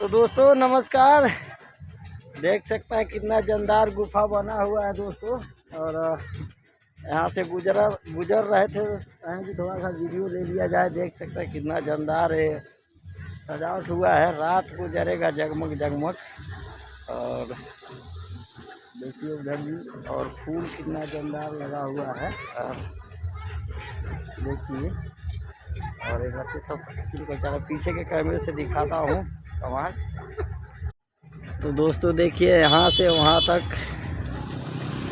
तो दोस्तों नमस्कार। देख सकते हैं कितना जानदार गुफा बना हुआ है दोस्तों। और यहाँ से गुजर रहे थे, कहें कि थोड़ा सा वीडियो ले लिया जाए। देख सकते हैं कितना जानदार है, सजावट हुआ है, रात को जरेगा जगमग जगमग। और देखिए उधर भी, और फूल कितना जानदार लगा हुआ है। और देखिए, और इधर से सब पीछे के कैमरे से दिखाता हूँ कमाल। तो दोस्तों देखिए, यहाँ से वहाँ तक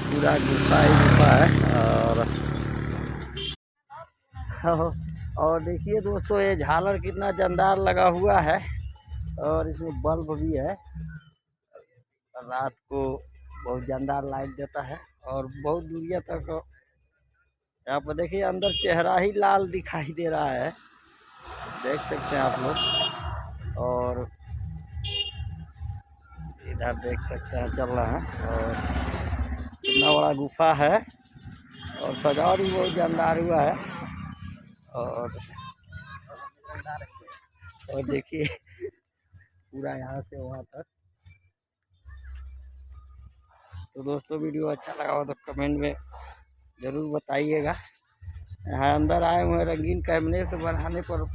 पूरा गुफा ही गुफा है। और देखिए दोस्तों, ये झालर कितना जानदार लगा हुआ है, और इसमें बल्ब भी है। रात को बहुत जानदार लाइट देता है, और बहुत दूरिया तक। यहाँ पर देखिए अंदर चेहरा ही लाल दिखाई दे रहा है, देख सकते हैं आप लोग। और इधर देख सकते हैं चल रहा है, और कितना बड़ा गुफा है, और सजावट भी बहुत जानदार हुआ है। और देखिए पूरा यहाँ से वहाँ तक। तो दोस्तों वीडियो अच्छा लगा हो तो कमेंट में ज़रूर बताइएगा। यहाँ अंदर आए हुए रंगीन कैमरे से बनाने पर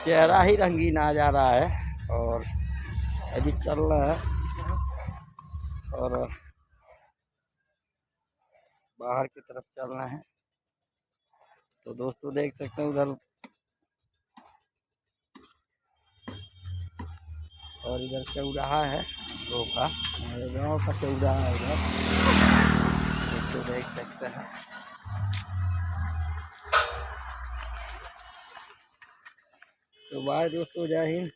चेहरा ही रंगीन आ जा रहा है, और अभी चल रहा है। और बाहर की तरफ चलना है। तो दोस्तों देख सकते हैं उधर, और इधर चौराहा है लोगों का, हमारे गाँव का चौराहा है इधर, तो देख सकते हैं। तो बाय दोस्तों, जय हिंद।